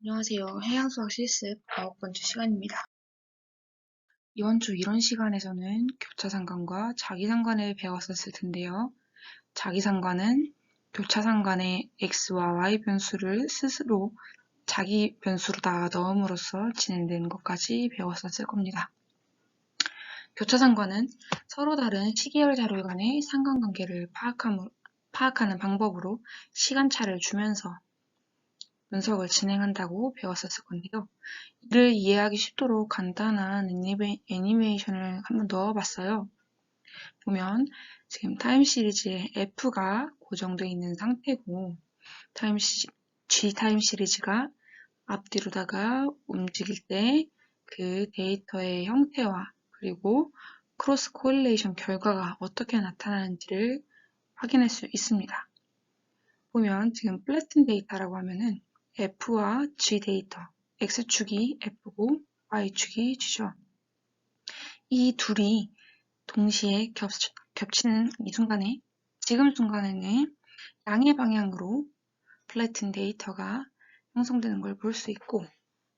안녕하세요. 해양수학 실습 9번째 시간입니다. 이번 주 이론 시간에서는 교차상관과 자기상관을 배웠었을 텐데요. 자기상관은 교차상관의 x와 y 변수를 스스로 자기 변수로다가 넣음으로써 진행되는 것까지 배웠었을 겁니다. 교차상관은 서로 다른 시계열 자료 간의 상관관계를 파악하는 방법으로 시간차를 주면서 분석을 진행한다고 배웠었을 건데요. 이를 이해하기 쉽도록 간단한 애니메이션을 한번 넣어봤어요. 보면 지금 타임 시리즈에 F가 고정되어 있는 상태고 G 타임 시리즈가 앞뒤로다가 움직일 때 그 데이터의 형태와 그리고 크로스 코릴레이션 결과가 어떻게 나타나는지를 확인할 수 있습니다. 보면 지금 플래튼 데이터라고 하면은 F와 G 데이터, X축이 F고 Y축이 G죠. 이 둘이 동시에 겹치는 이 순간에, 지금 순간에는 양의 방향으로 플래튼 데이터가 형성되는 걸 볼 수 있고,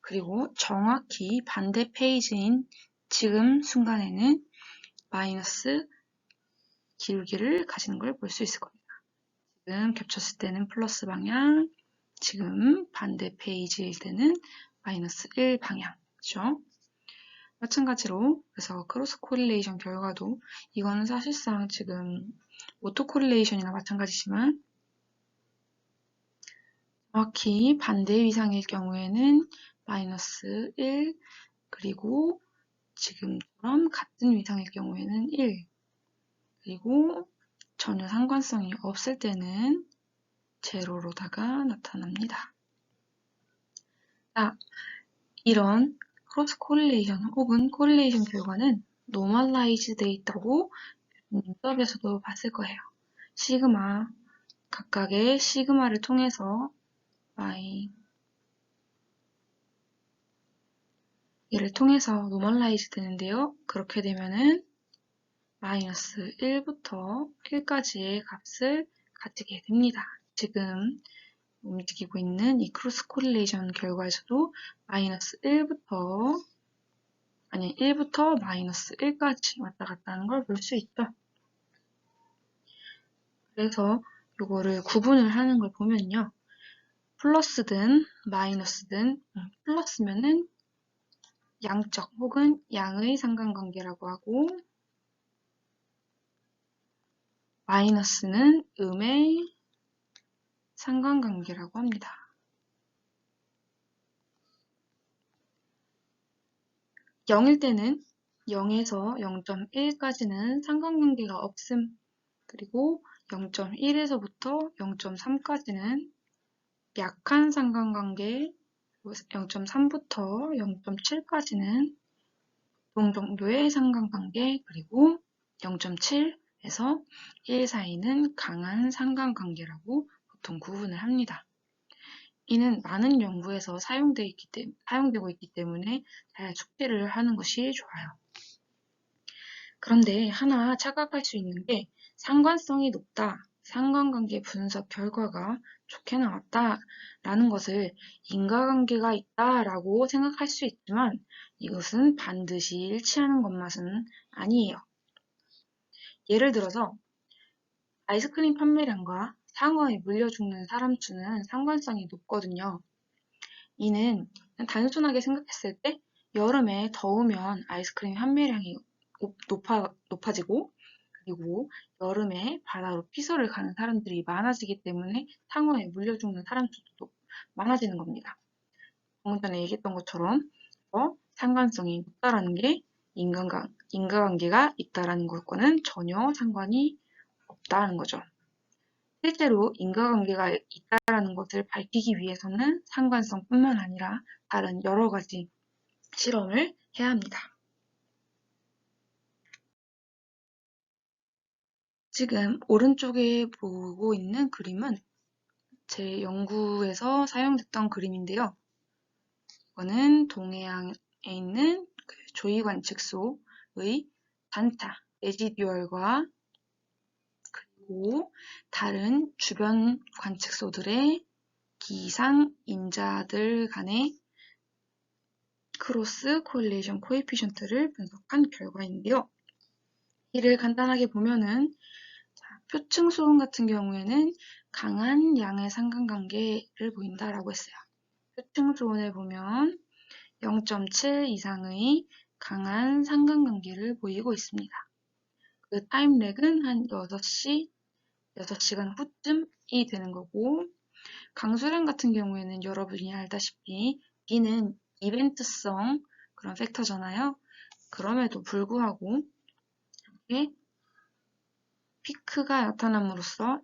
그리고 정확히 반대 페이지인 지금 순간에는 마이너스 기울기를 가지는 걸 볼 수 있을 겁니다. 지금 겹쳤을 때는 플러스 방향, 지금 반대 페이지일 때는 마이너스 1 방향, 그죠? 마찬가지로 그래서 크로스 코릴레이션 결과도 이거는 사실상 지금 오토 코릴레이션이나 마찬가지지만 정확히 반대 위상일 경우에는 마이너스 1 그리고 지금처럼 같은 위상일 경우에는 1 그리고 전혀 상관성이 없을 때는 제로로다가 나타납니다. 자, 이런 크로스 코릴레이션 혹은 코릴레이션 결과는 노멀라이즈 돼 있다고 수업에서도 봤을 거예요. 시그마, 각각의 시그마를 통해서 얘를 통해서 노멀라이즈 되는데요. 그렇게 되면은 마이너스 1부터 1까지의 값을 가지게 됩니다. 지금 움직이고 있는 이 크로스 코릴레이션 결과에서도 마이너스 1부터 마이너스 1까지 왔다 갔다 하는 걸 볼 수 있죠. 그래서 이거를 구분을 하는 걸 보면요. 플러스든 마이너스든 플러스면은 양적 혹은 양의 상관관계라고 하고 마이너스는 음의 상관관계라고 합니다. 0일 때는 0에서 0.1까지는 상관관계가 없음. 그리고 0.1에서부터 0.3까지는 약한 상관관계, 0.3부터 0.7까지는 보통 정도의 상관관계, 그리고 0.7에서 1 사이는 강한 상관관계라고 보통 구분을 합니다. 이는 많은 연구에서 사용되고 있기 때문에 잘 숙지를 하는 것이 좋아요. 그런데 하나 착각할 수 있는 게 상관성이 높다, 상관관계 분석 결과가 좋게 나왔다 라는 것을 인과관계가 있다 라고 생각할 수 있지만 이것은 반드시 일치하는 것만은 아니에요. 예를 들어서 아이스크림 판매량과 상어에 물려 죽는 사람 수는 상관성이 높거든요. 이는 단순하게 생각했을 때 여름에 더우면 아이스크림 판매량이 높아지고 그리고 여름에 바다로 피서를 가는 사람들이 많아지기 때문에 상어에 물려 죽는 사람 수도 많아지는 겁니다. 방금 전에 얘기했던 것처럼 상관성이 높다라는 게 인과관계가 있다라는 것과는 전혀 상관이 없다는 거죠. 실제로 인과관계가 있다라는 것을 밝히기 위해서는 상관성뿐만 아니라 다른 여러 가지 실험을 해야 합니다. 지금 오른쪽에 보고 있는 그림은 제 연구에서 사용됐던 그림인데요. 이거는 동해안에 있는 그 조이 관측소의 단차, 레지듀얼과 그리고 다른 주변 관측소들의 기상인자들 간의 크로스 코릴레이션 코에피션트를 분석한 결과인데요. 이를 간단하게 보면은 표층 수온 같은 경우에는 강한 양의 상관관계를 보인다라고 했어요. 표층 수온을 보면 0.7 이상의 강한 상관관계를 보이고 있습니다. 그 타임렉은 한 6시간 후쯤이 되는 거고, 강수량 같은 경우에는 여러분이 알다시피 B는 이벤트성 그런 팩터잖아요. 그럼에도 불구하고 이렇게 피크가 나타남으로써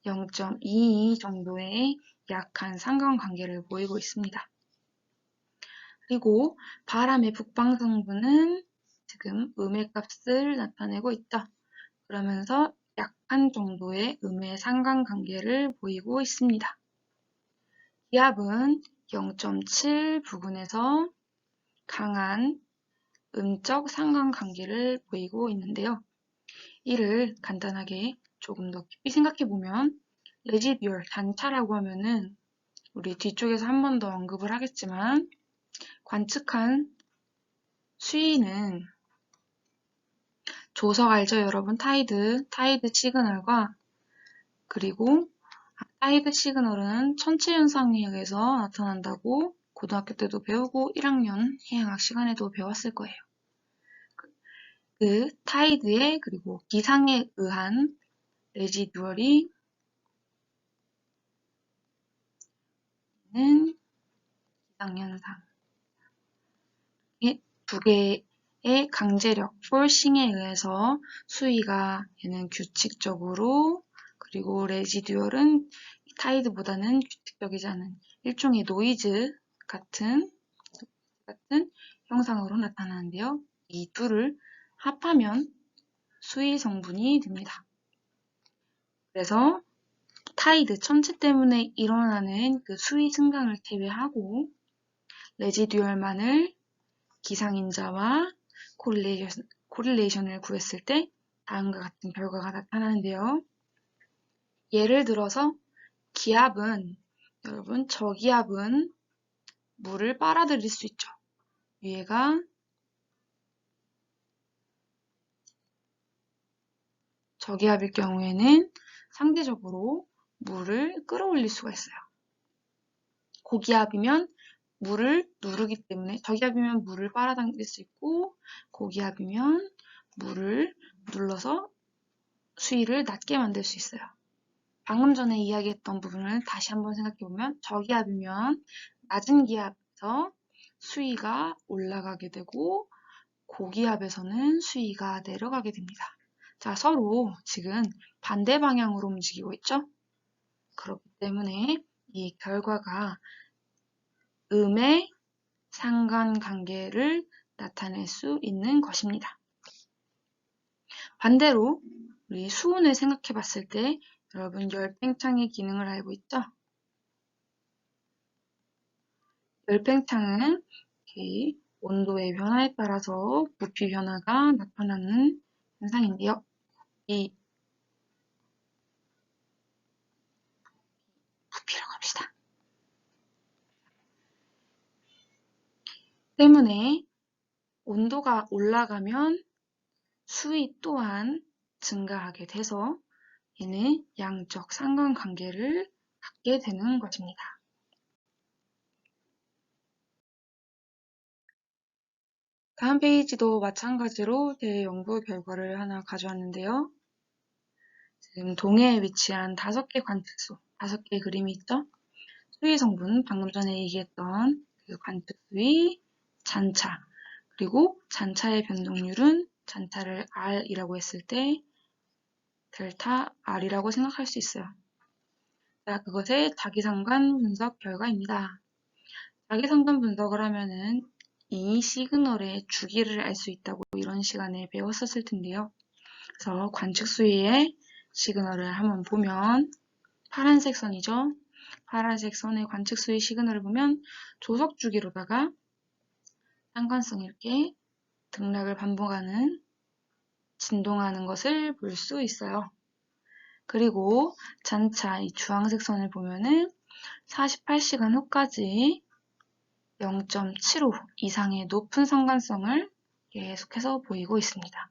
0.22 정도의 약한 상관관계를 보이고 있습니다. 그리고 바람의 북방 성분은 지금 음의 값을 나타내고 있다. 그러면서 약한 정도의 음의 상관관계를 보이고 있습니다. 기압은 0.7 부근에서 강한 음적 상관관계를 보이고 있는데요. 이를 간단하게 조금 더 깊이 생각해보면 레지듀얼, 단차라고 하면은 우리 뒤쪽에서 한 번 더 언급을 하겠지만 관측한 수위는 조석 알죠 여러분? 타이드 시그널과 그리고 타이드 시그널은 천체 현상에 의해서 나타난다고 고등학교 때도 배우고 1학년 해양학 시간에도 배웠을 거예요. 그 타이드에 그리고 기상에 의한 레지듀얼이 는 기상현상. 이 두 개의 강제력, 폴싱에 의해서 수위가 얘는 규칙적으로 그리고 레지듀얼은 타이드보다는 규칙적이지 않은 일종의 노이즈 같은 형상으로 나타나는데요. 이 둘을 합하면 수위 성분이 됩니다. 그래서 타이드, 천체 때문에 일어나는 그 수위 증강을 제외하고 레지듀얼만을 기상인자와 코릴레이션을 구했을 때 다음과 같은 결과가 나타나는데요. 예를 들어서 기압은 여러분 저기압은 물을 빨아들일 수 있죠. 위에가 저기압일 경우에는 상대적으로 물을 끌어올릴 수가 있어요. 고기압이면 물을 누르기 때문에 저기압이면 물을 빨아당길 수 있고 고기압이면 물을 눌러서 수위를 낮게 만들 수 있어요. 방금 전에 이야기했던 부분을 다시 한번 생각해보면 저기압이면 낮은 기압에서 수위가 올라가게 되고 고기압에서는 수위가 내려가게 됩니다. 자, 서로 지금 반대 방향으로 움직이고 있죠? 그렇기 때문에 이 결과가 음의 상관관계를 나타낼 수 있는 것입니다. 반대로 우리 수온을 생각해 봤을 때 여러분 열팽창의 기능을 알고 있죠? 열팽창은 온도의 변화에 따라서 부피 변화가 나타나는 현상인데요. 이 부피라고 합시다. 때문에 온도가 올라가면 수위 또한 증가하게 돼서 얘는 양적 상관관계를 갖게 되는 것입니다. 다음 페이지도 마찬가지로 제 연구 결과를 하나 가져왔는데요. 지금 동해에 위치한 5개 관측소, 5개 그림이 있죠? 수위 성분, 방금 전에 얘기했던 그 관측 수위, 잔차, 그리고 잔차의 변동률은 잔차를 R이라고 했을 때 델타 R이라고 생각할 수 있어요. 자, 그것의 자기상관 분석 결과입니다. 자기상관 분석을 하면은 이 시그널의 주기를 알 수 있다고 이런 시간에 배웠었을 텐데요. 그래서 관측 수위의 시그널을 한번 보면 파란색 선이죠. 파란색 선의 관측 수위 시그널을 보면 조석 주기로다가 상관성이 이렇게 등락을 반복하는 진동하는 것을 볼 수 있어요. 그리고 잔차 이 주황색 선을 보면은 48시간 후까지 0.75 이상의 높은 상관성을 계속해서 보이고 있습니다.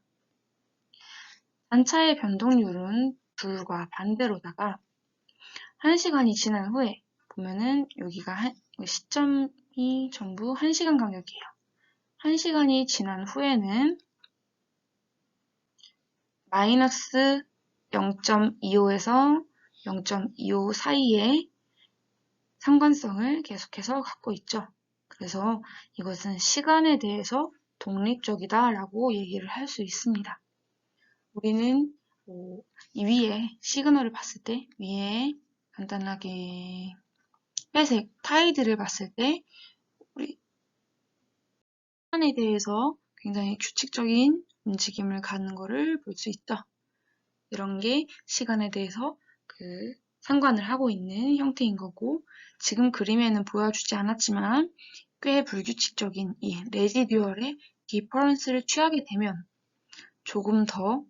단차의 변동률은 불과 반대로다가 1시간이 지난 후에 보면은 여기가 시점이 전부 1시간 간격이에요. 1시간이 지난 후에는 마이너스 0.25에서 0.25 사이의 상관성을 계속해서 갖고 있죠. 그래서 이것은 시간에 대해서 독립적이다 라고 얘기를 할 수 있습니다. 우리는 이 위에 시그널을 봤을 때 위에 간단하게 회색 타이드를 봤을 때 우리 시간에 대해서 굉장히 규칙적인 움직임을 갖는 것을 볼 수 있죠. 이런 게 시간에 대해서 상관을 하고 있는 형태인 거고, 지금 그림에는 보여주지 않았지만 꽤 불규칙적인 이 레지듀얼의 디퍼런스를 취하게 되면 조금 더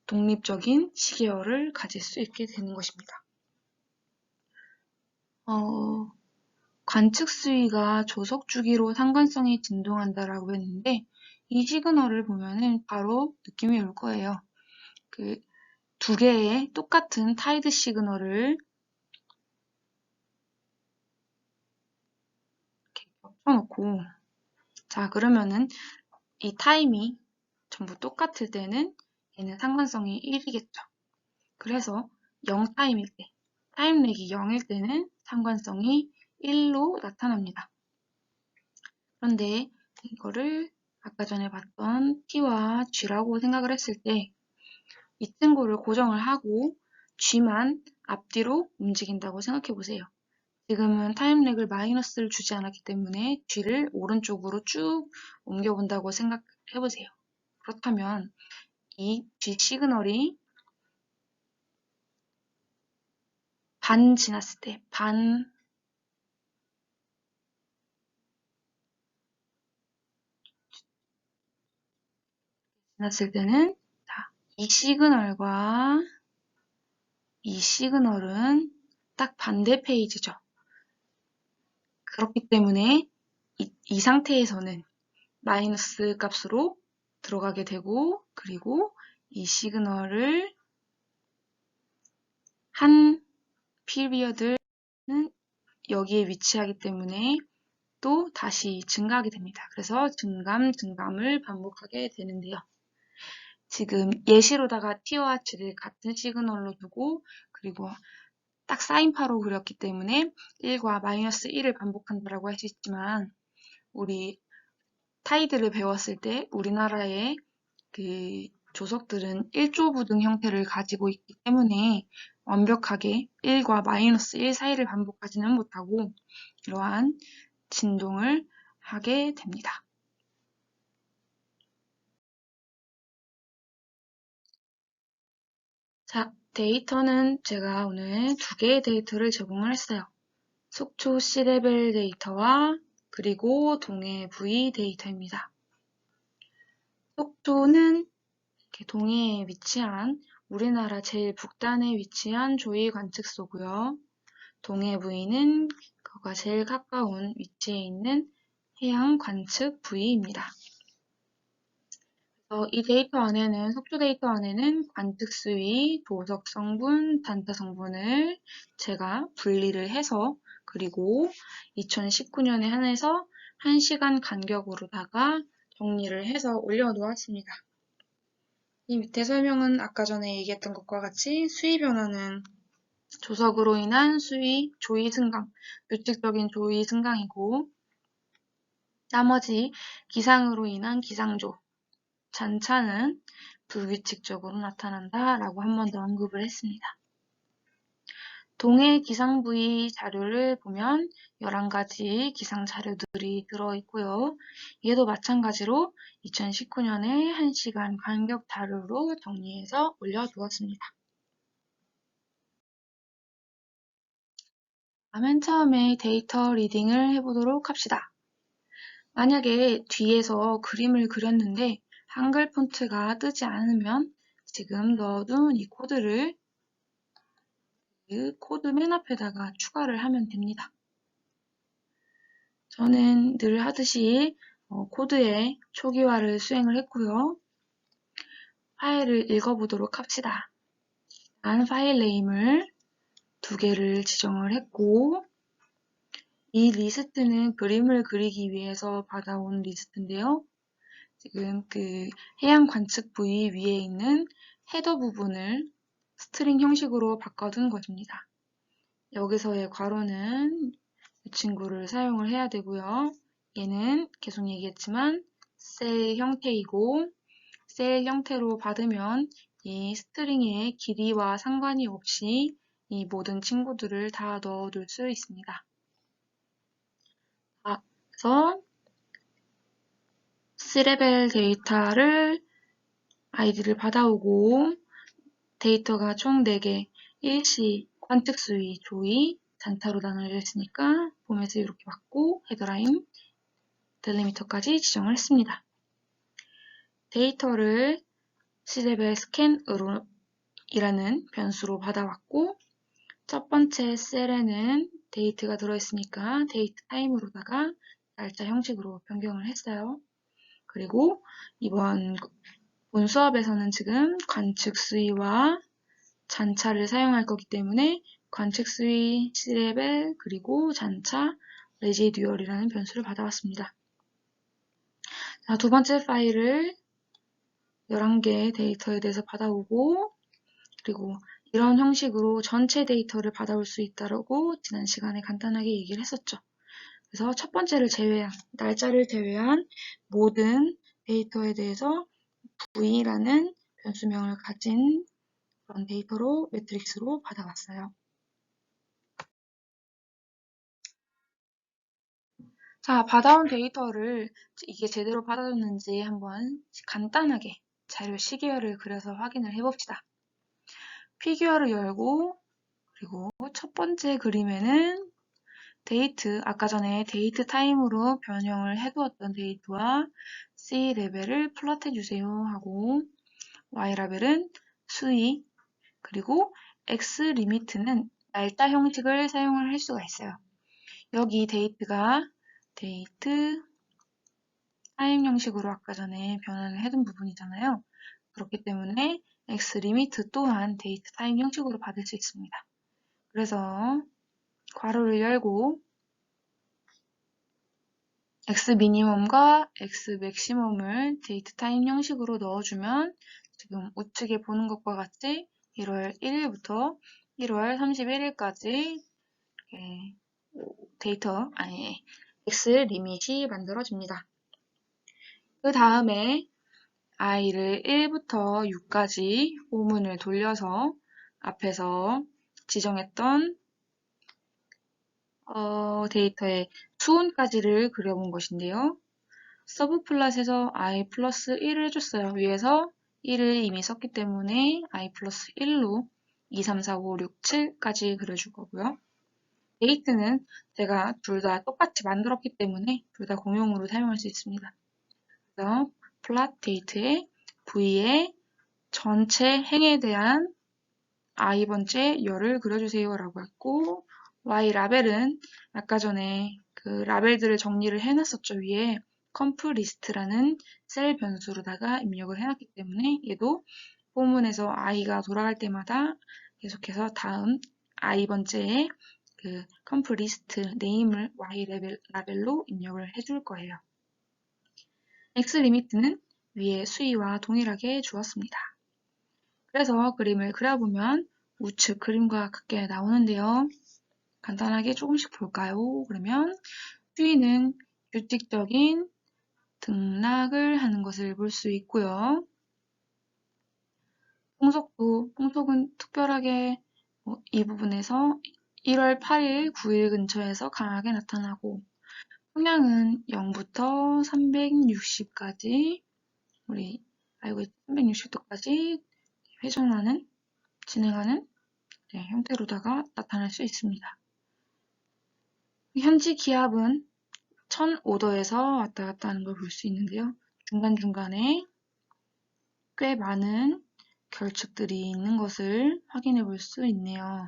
독립적인 시계열을 가질 수 있게 되는 것입니다. 관측 수위가 조석 주기로 상관성이 진동한다라고 했는데, 이 시그널을 보면은 바로 느낌이 올 거예요. 두 개의 똑같은 타이드 시그널을 이렇게 겹쳐놓고, 자, 그러면은 이 타임이 전부 똑같을 때는 얘는 상관성이 1이겠죠. 그래서 0타임일 때, 타임렉이 0일 때는 상관성이 1로 나타납니다. 그런데 이거를 아까 전에 봤던 T와 G라고 생각을 했을 때 이 친구를 고정을 하고 G만 앞뒤로 움직인다고 생각해 보세요. 지금은 타임렉을 마이너스를 주지 않았기 때문에 G를 오른쪽으로 쭉 옮겨본다고 생각해 보세요. 그렇다면 이 G 시그널이 반 지났을 때, 지났을 때는 이 시그널과 이 시그널은 딱 반대 페이지죠. 그렇기 때문에 이 상태에서는 마이너스 값으로 들어가게 되고, 그리고 이 시그널을 한 피리어드는 여기에 위치하기 때문에 또 다시 증가하게 됩니다. 그래서 증감을 반복하게 되는데요. 지금 예시로다가 T와 G를 같은 시그널로 두고 그리고 딱 사인파로 그렸기 때문에 1과 마이너스 1을 반복한다라고 할 수 있지만, 우리 타이드를 배웠을 때 우리나라의 조석들은 1조부등 형태를 가지고 있기 때문에 완벽하게 1과 마이너스 1 사이를 반복하지는 못하고 이러한 진동을 하게 됩니다. 자, 데이터는 제가 오늘 두 개의 데이터를 제공을 했어요. 속초 C레벨 데이터와 그리고 동해 V 데이터입니다. 속초는 이렇게 동해에 위치한 우리나라 제일 북단에 위치한 조이 관측소고요. 동해 V는 그가 제일 가까운 위치에 있는 해양 관측 부위입니다. 이 데이터 안에는, 속초 데이터 안에는 관측 수위, 도석 성분, 단타 성분을 제가 분리를 해서 그리고 2019년에 한해서 1시간 간격으로다가 정리를 해서 올려놓았습니다. 이 밑에 설명은 아까 전에 얘기했던 것과 같이 수위 변화는 조석으로 인한 수위, 조위 승강, 규칙적인 조위 승강이고, 나머지 기상으로 인한 기상조, 잔차는 불규칙적으로 나타난다 라고 한 번 더 언급을 했습니다. 동해 기상 부위 자료를 보면 11가지 기상 자료들이 들어있고요. 얘도 마찬가지로 2019년에 1시간 간격 자료로 정리해서 올려두었습니다. 맨 처음에 데이터 리딩을 해보도록 합시다. 만약에 뒤에서 그림을 그렸는데 한글 폰트가 뜨지 않으면 지금 넣어둔 이 코드를 코드 맨 앞에다가 추가를 하면 됩니다. 저는 늘 하듯이 코드의 초기화를 수행을 했고요. 파일을 읽어보도록 합시다. 단 파일 네임을 2개를 지정을 했고, 이 리스트는 그림을 그리기 위해서 받아온 리스트인데요. 지금 그 해양 관측 부위 위에 있는 헤더 부분을 스트링 형식으로 바꿔둔 것입니다. 여기서의 괄호는 이 친구를 사용을 해야 되고요. 얘는 계속 얘기했지만 셀 형태이고, 셀 형태로 받으면 이 스트링의 길이와 상관이 없이 이 모든 친구들을 다 넣어둘 수 있습니다. 그래서 C레벨 데이터를 아이디를 받아오고 데이터가 총 4개, 일시, 관측 수위, 조위, 잔타로 나눠져 있으니까 폼에서 이렇게 받고 헤더라인, 델리미터까지 지정을 했습니다. 데이터를 C레벨 스캔으로 이라는 변수로 받아왔고 첫 번째 셀에는 데이트가 들어있으니까 데이트 타임으로다가 날짜 형식으로 변경을 했어요. 그리고 이번 본 수업에서는 지금 관측 수위와 잔차를 사용할 거기 때문에 관측 수위, C레벨, 그리고 잔차, 레지듀얼이라는 변수를 받아왔습니다. 자, 두 번째 파일을 11개의 데이터에 대해서 받아오고 그리고 이런 형식으로 전체 데이터를 받아올 수 있다고 지난 시간에 간단하게 얘기를 했었죠. 그래서 첫 번째를 제외한, 날짜를 제외한 모든 데이터에 대해서 V라는 변수명을 가진 그런 데이터로 매트릭스로 받아왔어요. 자, 받아온 데이터를 이게 제대로 받아줬는지 한번 간단하게 자료 시계열을 그려서 확인을 해봅시다. 피규어를 열고 그리고 첫 번째 그림에는 데이트, 아까 전에 데이트 타임으로 변형을 해두었던 데이터와 C 레벨을 플롯해주세요 하고 Y 레벨은 수위, 그리고 X 리미트는 날짜 형식을 사용을 할 수가 있어요. 여기 데이트가 데이트 타임 형식으로 아까 전에 변환을 해둔 부분이잖아요. 그렇기 때문에 X 리미트 또한 데이트 타임 형식으로 받을 수 있습니다. 그래서 괄호를 열고 X 미니멈과 X 맥시멈을 데이트 타임 형식으로 넣어주면 지금 우측에 보는 것과 같이 1월 1일부터 1월 31일까지 X 리밋이 만들어집니다. 그 다음에 i를 1부터 6까지 오문을 돌려서 앞에서 지정했던 데이터의 수온까지를 그려본 것인데요. 서브 플랫에서 i 플러스 1을 해줬어요. 위에서 1을 이미 썼기 때문에 i 플러스 1로 2, 3, 4, 5, 6, 7까지 그려줄 거고요. 데이트는 제가 둘 다 똑같이 만들었기 때문에 둘 다 공용으로 사용할 수 있습니다. 그래서 플랫 데이트의 v의 전체 행에 대한 i번째 열을 그려주세요 라고 했고 y 라벨은 아까 전에 그 라벨들을 정리를 해놨었죠. 위에 컴프리스트라는 셀 변수로다가 입력을 해놨기 때문에 얘도 포문에서 i가 돌아갈 때마다 계속해서 다음 i번째에 그 컴프리스트 네임을 y 라벨로 입력을 해줄 거예요. x 리미트는 위에 수위와 동일하게 주었습니다. 그래서 그림을 그려보면 우측 그림과 같게 나오는데요. 간단하게 조금씩 볼까요? 그러면 수위는 규칙적인 등락을 하는 것을 볼 수 있고요. 풍속은 특별하게 이 부분에서 1월 8일, 9일 근처에서 강하게 나타나고 풍량은 0부터 360까지 우리 알고 있는 360도까지 회전하는, 진행하는 형태로다가 나타날 수 있습니다. 현지 기압은 1005도에서 왔다 갔다 하는 걸 볼 수 있는데요. 중간중간에 꽤 많은 결축들이 있는 것을 확인해 볼 수 있네요.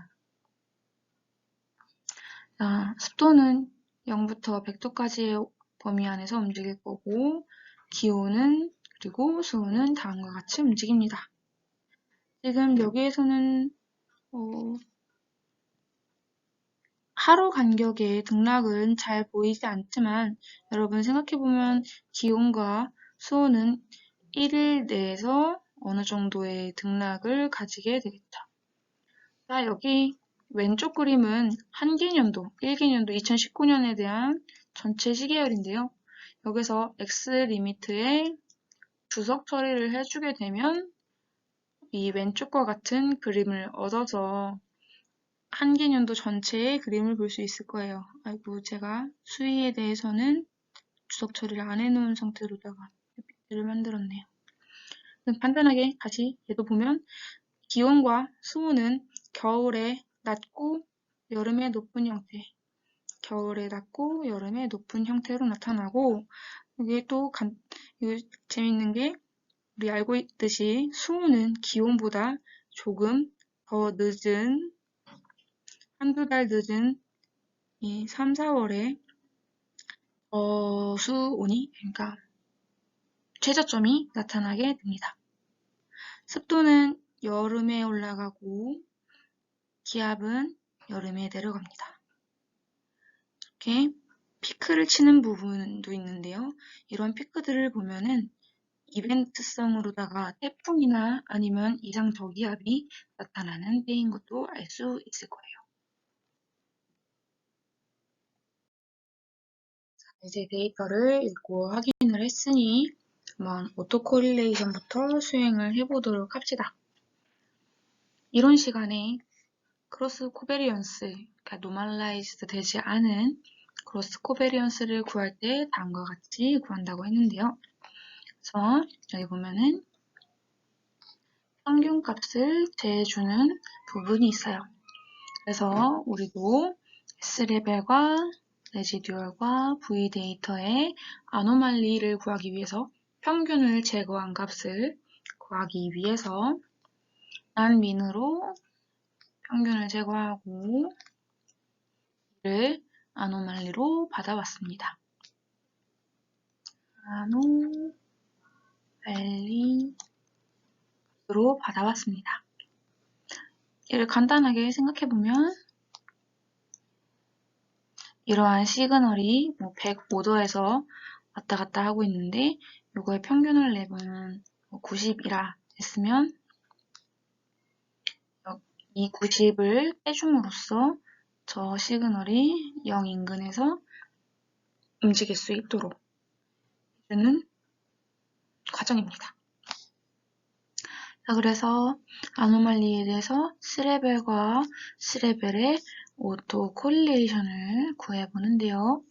자, 습도는 0부터 100도까지의 범위 안에서 움직일 거고, 기온은 그리고 수온은 다음과 같이 움직입니다. 지금 여기에서는 하루 간격의 등락은 잘 보이지 않지만 여러분 생각해보면 기온과 수온은 1일 내에서 어느 정도의 등락을 가지게 되겠죠. 자, 여기 왼쪽 그림은 한기년도, 1기년도 2019년에 대한 전체 시계열인데요. 여기서 X 리미트에 주석 처리를 해주게 되면 이 왼쪽과 같은 그림을 얻어서 한기년도 전체의 그림을 볼 수 있을 거예요. 아이고, 제가 수위에 대해서는 주석 처리를 안 해놓은 상태로다가 PPT를 만들었네요. 간단하게 다시 얘도 보면 기온과 수온은 겨울에 낮고 여름에 높은 형태, 겨울에 낮고 여름에 높은 형태로 나타나고, 이게 또 이거 재밌는 게 우리 알고 있듯이 수온은 기온보다 조금 더 늦은, 한두 달 늦은 이 3, 4월에 저수온이, 그러니까 최저점이 나타나게 됩니다. 습도는 여름에 올라가고 기압은 여름에 내려갑니다. 이렇게 피크를 치는 부분도 있는데요. 이런 피크들을 보면은 이벤트성으로다가 태풍이나 아니면 이상 저기압이 나타나는 때인 것도 알 수 있을 거예요. 이제 데이터를 읽고 확인을 했으니 한번 오토코릴레이션부터 수행을 해보도록 합시다. 이런 시간에 크로스 코베리언스, 그러니까 노멀라이즈드 되지 않은 크로스 코베리언스를 구할 때 다음과 같이 구한다고 했는데요. 그래서 여기 보면은 평균 값을 재주는 부분이 있어요. 그래서 우리도 S레벨과 레지듀얼과 V 데이터의 아노말리를 구하기 위해서 평균을 제거한 값을 구하기 위해서 난민으로 평균을 제거하고 이를 아노말리로 받아왔습니다. 아노말리로 받아왔습니다. 이를 간단하게 생각해보면 이러한 시그널이 105도에서 왔다 갔다 하고 있는데 이거의 평균을 내보면 90이라 했으면 이 90을 빼줌으로써 저 시그널이 0 인근에서 움직일 수 있도록 해주는 과정입니다. 자, 그래서 아노말리에 대해서 S레벨과 C레벨의 오토 코릴레이션을 구해보는데요.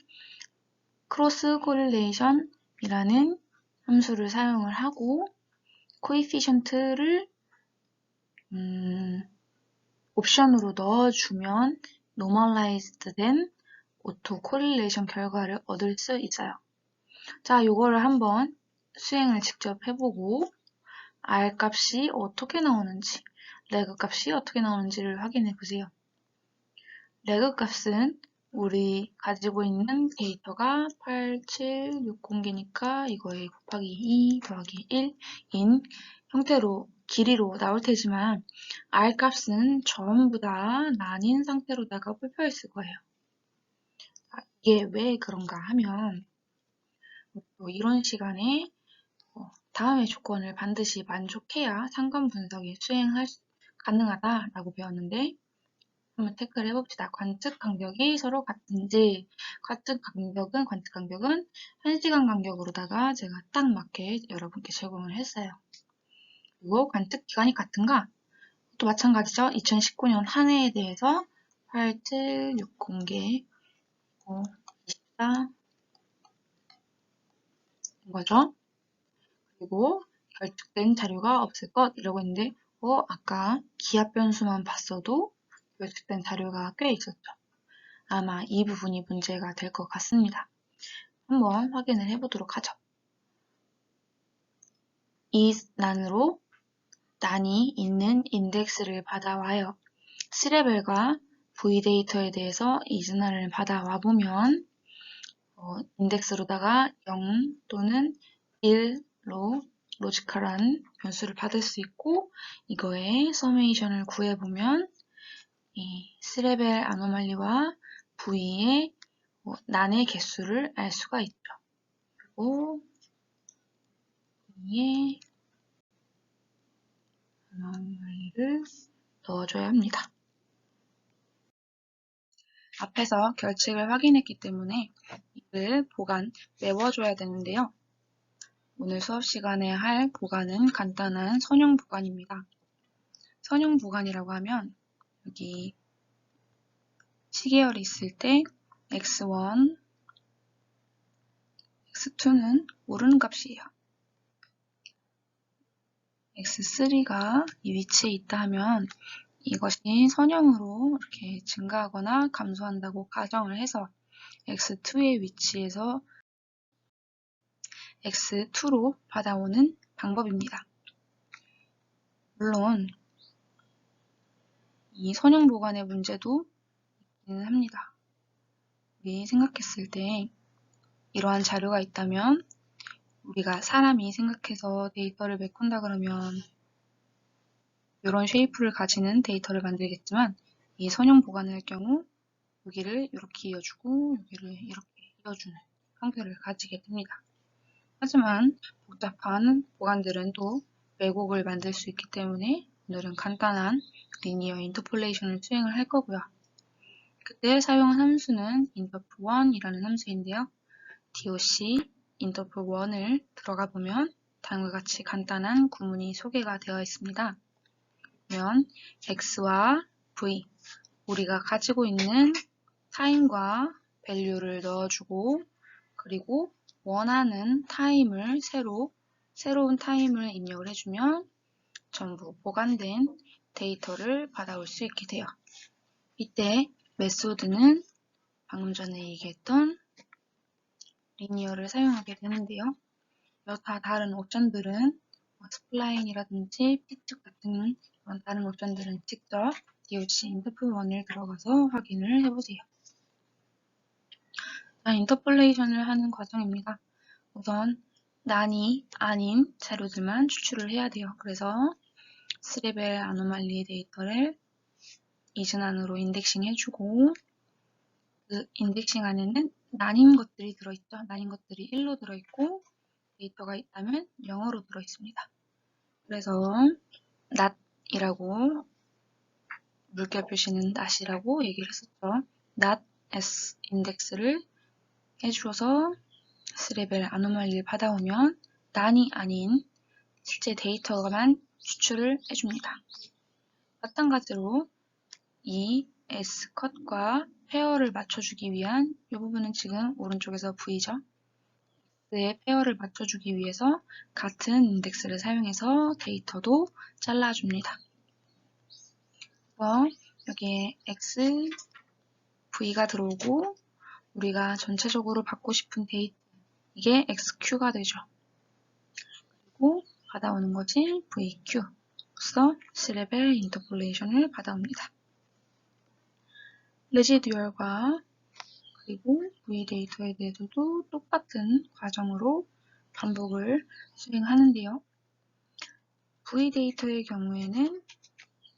크로스 코릴레이션이라는 함수를 사용을 하고 코이피션트를 옵션으로 넣어주면 노멀라이즈드 된 오토 코릴레이션 결과를 얻을 수 있어요. 자, 요거를 한번 수행을 직접 해보고 R 값이 어떻게 나오는지, 레그 값이 어떻게 나오는지를 확인해 보세요. 레그 값은 우리 가지고 있는 데이터가 8760개니까 이거에 곱하기 2 더하기 1인 형태로 길이로 나올 테지만 R 값은 전부 다 나뉜 상태로다가 뽑혀 있을 거예요. 이게 왜 그런가 하면 이런 시간에 다음의 조건을 반드시 만족해야 상관 분석이 가능하다라고 배웠는데 한번 체크를 해봅시다. 관측 간격이 서로 같은지, 관측 간격은 1시간 간격으로다가 제가 딱 맞게 여러분께 제공을 했어요. 그리고 관측 기간이 같은가? 또 마찬가지죠. 2019년 한 해에 대해서 8760개, 24인 거죠. 그리고 결축된 자료가 없을 것 이라고 했는데 아까 기압 변수만 봤어도 결축된 자료가 꽤 있었죠. 아마 이 부분이 문제가 될 것 같습니다. 한번 확인을 해보도록 하죠. 이 난이 있는 인덱스를 받아와요. C레벨과 V 데이터에 대해서 이즈나를 받아와 보면 인덱스로다가 0 또는 1로 로지컬한 변수를 받을 수 있고, 이거의 서메이션을 구해보면 이 스레벨 아노말리와 V의 난의 개수를 알 수가 있죠. 그리고 V의 아노말리를 넣어줘야 합니다. 앞에서 결칙을 확인했기 때문에 이를 외워줘야 되는데요. 오늘 수업 시간에 할 보관은 간단한 선형 보관입니다. 선형 보관이라고 하면 여기 시계열이 있을 때 x1, x2는 모르는 값이에요. x3가 이 위치에 있다 하면 이것이 선형으로 이렇게 증가하거나 감소한다고 가정을 해서 x2의 위치에서 x2로 받아오는 방법입니다. 물론 이 선형 보관의 문제도 있기는 합니다. 우리 생각했을 때 이러한 자료가 있다면 우리가 사람이 생각해서 데이터를 메꾼다 그러면 이런 쉐이프를 가지는 데이터를 만들겠지만, 이 선형 보관을 할 경우 여기를 이렇게 이어주고 여기를 이렇게 이어주는 형태를 가지게 됩니다. 하지만 복잡한 보관들은 또 왜곡을 만들 수 있기 때문에 오늘은 간단한 리니어 인터폴레이션을 수행을 할 거고요. 그때 사용한 함수는 interpol1이라는 함수인데요. doc interpol1을 들어가 보면 다음과 같이 간단한 구문이 소개가 되어 있습니다. 그러면 x와 v, 우리가 가지고 있는 타임과 밸류를 넣어주고, 그리고 원하는 타임을 새로운 타임을 입력을 해주면 전부 보관된 데이터를 받아올 수 있게 돼요. 이때 메소드는 방금 전에 얘기했던 리니어를 사용하게 되는데요. 여타 다른 옵션들은 스플라인이라든지 피축 같은 그런 다른 옵션들은 직접 doc interpol1을 들어가서 확인을 해보세요. 자, 인터폴레이션을 하는 과정입니다. 우선 난이 아닌 자료들만 추출을 해야 돼요. 그래서 스레벨 아노말리 데이터를 이즈난으로 인덱싱 해주고, 그 인덱싱 안에는 난인 것들이 들어있죠. 난인 것들이 1로 들어있고 데이터가 있다면 0으로 들어있습니다. 그래서 not이라고 물결 표시는 not이라고 얘기를 했었죠. not s 인덱스를 해주어서 스레벨 아노말리를 받아오면 난이 아닌 실제 데이터만 추출을 해줍니다. 마찬가지로 이 s컷과 페어를 맞춰주기 위한 이 부분은 지금 오른쪽에서 V죠. X의 페어를 맞춰주기 위해서 같은 인덱스를 사용해서 데이터도 잘라줍니다. 그래서 여기에 X, V가 들어오고 우리가 전체적으로 받고 싶은 데이터, 이게 XQ가 되죠. 그리고 받아오는 것이 VQ. 그래서 스레벨 인터폴레이션을 받아옵니다. 레지듀얼과 그리고 V 데이터에 대해서도 똑같은 과정으로 반복을 수행하는데요. V 데이터의 경우에는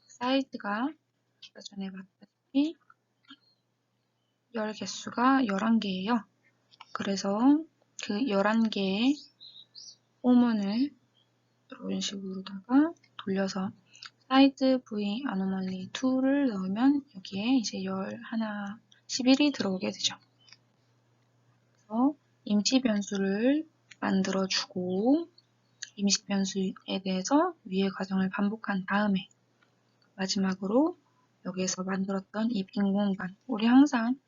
사이즈가 아까 전에 봤다시피 열 개수가 11개예요. 그래서 그 11개의 포문을 이런 식으로다가 돌려서 사이즈 V 아노말리 2를 넣으면 여기에 이제 11이 들어오게 되죠. 그래서 임시 변수를 만들어주고 임시 변수에 대해서 위의 과정을 반복한 다음에 마지막으로 여기에서 만들었던 이 빈 공간, 우리 항상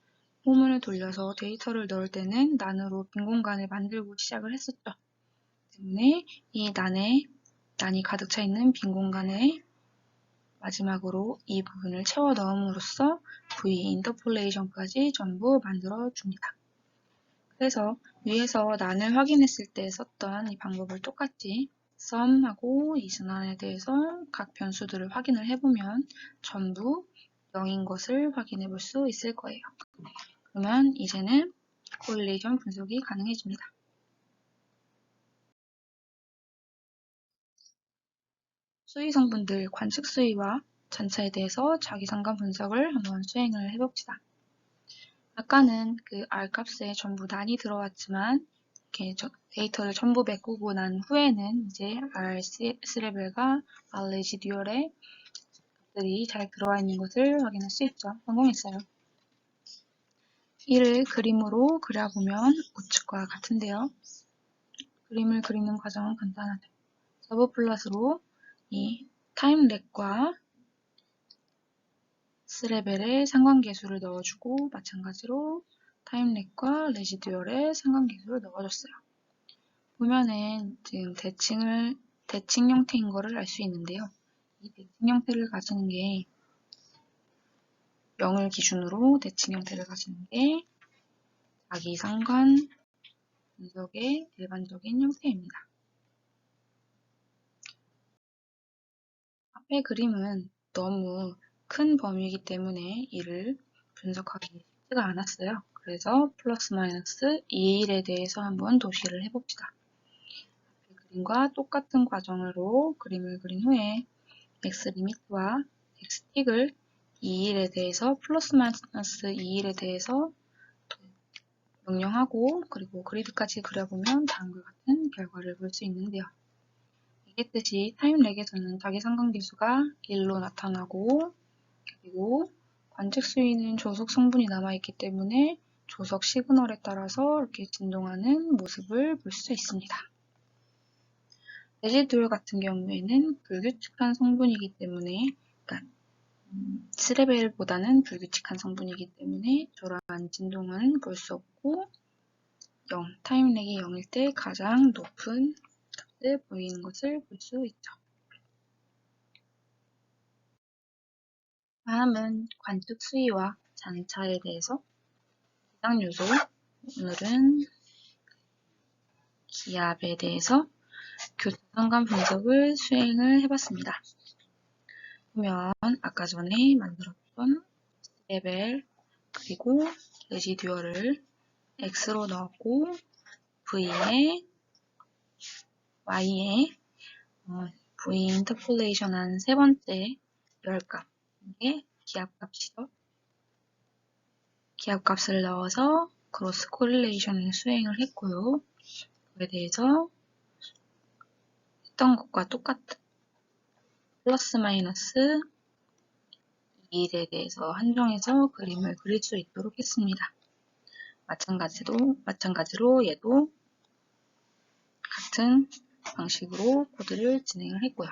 포문을 돌려서 데이터를 넣을 때는 난으로 빈 공간을 만들고 시작을 했었죠. 때문에 이 난이 가득 차 있는 빈 공간에 마지막으로 이 부분을 채워 넣음으로써 V 인터폴레이션까지 전부 만들어 줍니다. 그래서 위에서 난을 확인했을 때 썼던 이 방법을 똑같이 sum하고 isNane에 대해서 각 변수들을 확인을 해보면 전부 0인 것을 확인해 볼 수 있을 거예요. 그러면 이제는 코릴레이션 분석이 가능해집니다. 수위 성분들 관측 수위와 잔차에 대해서 자기상관 분석을 한번 수행을 해봅시다. 아까는 그 R 값에 전부 난이 들어왔지만 이렇게 데이터를 전부 메꾸고 난 후에는 이제 R 스레벨과 R 레지듀얼의 값들이 잘 들어와 있는 것을 확인할 수 있죠. 성공했어요. 이를 그림으로 그려보면 우측과 같은데요. 그림을 그리는 과정은 간단하죠. 서브 플롯으로 이 타임 렉과 스레벨의 상관계수를 넣어주고 마찬가지로 타임 렉과 레지듀얼의 상관계수를 넣어줬어요. 보면은 지금 대칭 형태인 거를 알 수 있는데요. 이 대칭 형태를 가지는 게 0을 기준으로 대칭 형태를 가지는 게 자기상관 분석의 일반적인 형태입니다. 앞의 그림은 너무 큰 범위이기 때문에 이를 분석하기 쉽지가 않았어요. 그래서 플러스 마이너스 2일에 대해서 한번 도시를 해봅시다. 앞의 그림과 똑같은 과정으로 그림을 그린 후에 x 리미트와 x 틱을 2일에 대해서 플러스 마이너스 2일에 대해서 명령하고 그리고 그리드까지 그려보면 다음과 같은 결과를 볼 수 있는데요. 이게 뜻이 타임 렉에서는 자기상관계수가 1로 나타나고 그리고 관측 수위는 조속 성분이 남아있기 때문에 조속 시그널에 따라서 이렇게 진동하는 모습을 볼 수 있습니다. 레지듀얼 같은 경우에는 불규칙한 성분이기 때문에 그러니까 스레벨보다는 불규칙한 성분이기 때문에 저러한 진동은 볼 수 없고 0, 타임렉이 0일 때 가장 높은 값을 보이는 것을 볼 수 있죠. 다음은 관측 수위와 잔차에 대해서 해당 요소, 오늘은 기압에 대해서 교차상관 분석을 수행을 해봤습니다. 보면 아까 전에 만들었던 레벨 그리고 레지듀얼을 X로 넣었고 V에 Y에 V 인터폴레이션 한 세 번째 열값 이게 기압값이죠. 기압값을 넣어서 크로스 코릴레이션을 수행을 했고요. 그에 대해서 했던 것과 똑같은 플러스 마이너스 2일에 대해서 한정해서 그림을 그릴 수 있도록 했습니다. 마찬가지로 얘도 같은 방식으로 코드를 진행을 했고요.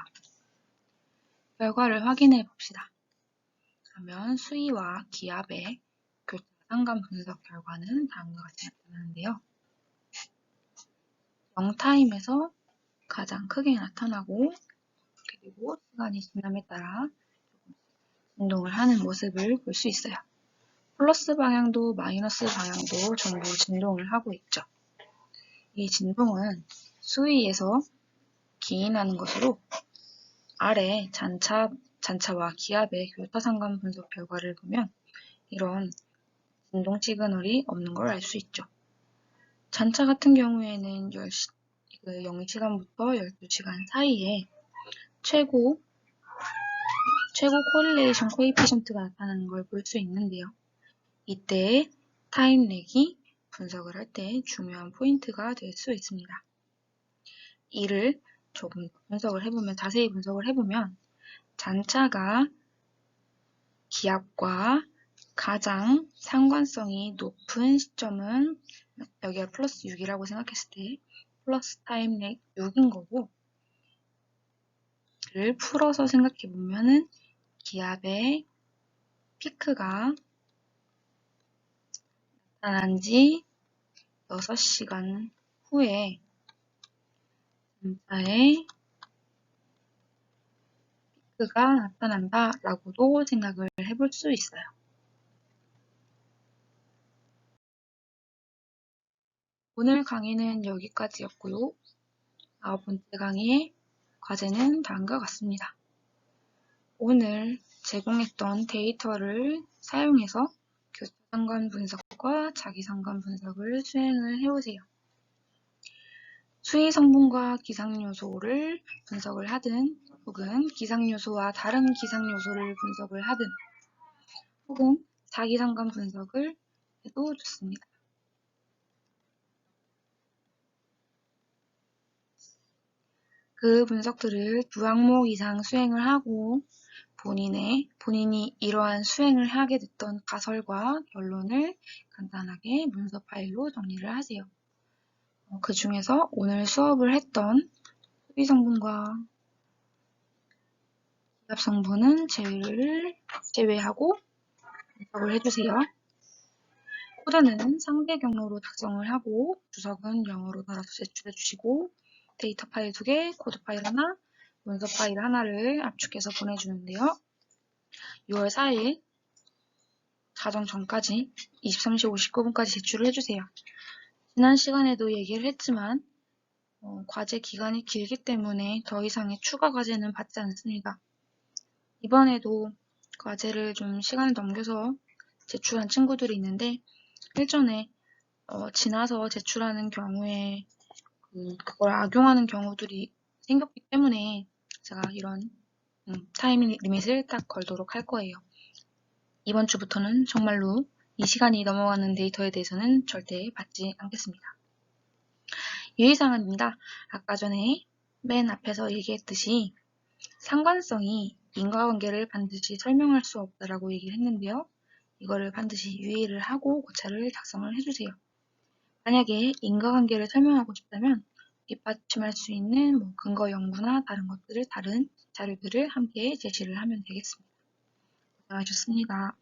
결과를 확인해 봅시다. 그러면 수위와 기압의 교차 상관 분석 결과는 다음과 같이 나타나는데요. 0타임에서 가장 크게 나타나고 그리고 시간이 지남에 따라 진동을 하는 모습을 볼 수 있어요. 플러스 방향도 마이너스 방향도 전부 진동을 하고 있죠. 이 진동은 수위에서 기인하는 것으로 아래 잔차와 기압의 교차상관 분석 결과를 보면 이런 진동 시그널이 없는 걸 알 수 있죠. 잔차 같은 경우에는 0시간부터 12시간 사이에 최고 코릴레이션 코에피션트가 나타나는 걸 볼 수 있는데요. 이때 타임 렉이 분석을 할 때 중요한 포인트가 될 수 있습니다. 이를 조금 자세히 분석을 해보면 잔차가 기압과 가장 상관성이 높은 시점은 여기가 플러스 6이라고 생각했을 때 플러스 타임 렉 6인 거고 를 풀어서 생각해 보면은 기압의 피크가 나타난 지 6시간 후에 잔차의 피크가 나타난다 라고도 생각을 해볼 수 있어요. 오늘 강의는 여기까지였고요. 9번째 강의의 과제는 다음과 같습니다. 오늘 제공했던 데이터를 사용해서 교차 상관 분석과 자기 상관 분석을 수행을 해보세요. 수의 성분과 기상 요소를 분석을 하든 혹은 기상 요소와 다른 기상 요소를 분석을 하든 혹은 자기 상관 분석을 해도 좋습니다. 그 분석들을 두 항목 이상 수행을 하고 본인이 이러한 수행을 하게 됐던 가설과 결론을 간단하게 문서 파일로 정리를 하세요. 그 중에서 오늘 수업을 했던 수의 성분과 기압 성분은 제외하고 분석을 해주세요. 코드는 상대 경로로 작성을 하고 주석은 영어로 달아서 제출해 주시고 데이터 파일 2개, 코드 파일 하나, 문서 파일 하나를 압축해서 보내주는데요. 6월 4일 자정 전까지 23시 59분까지 제출을 해주세요. 지난 시간에도 얘기를 했지만 과제 기간이 길기 때문에 더 이상의 추가 과제는 받지 않습니다. 이번에도 과제를 좀 시간을 넘겨서 제출한 친구들이 있는데 일전에 지나서 제출하는 경우에 그걸 악용하는 경우들이 생겼기 때문에 제가 이런 타임 리밋을 딱 걸도록 할 거예요. 이번 주부터는 정말로 이 시간이 넘어가는 데이터에 대해서는 절대 받지 않겠습니다. 유의사항입니다. 아까 전에 맨 앞에서 얘기했듯이 상관성이 인과관계를 반드시 설명할 수 없다라고 얘기를 했는데요. 이거를 반드시 유의를 하고 고찰을 작성을 해주세요. 만약에 인과관계를 설명하고 싶다면 뒷받침할 수 있는 근거 연구나 다른 것들을 다른 자료들을 함께 제시를 하면 되겠습니다. 고생하셨습니다.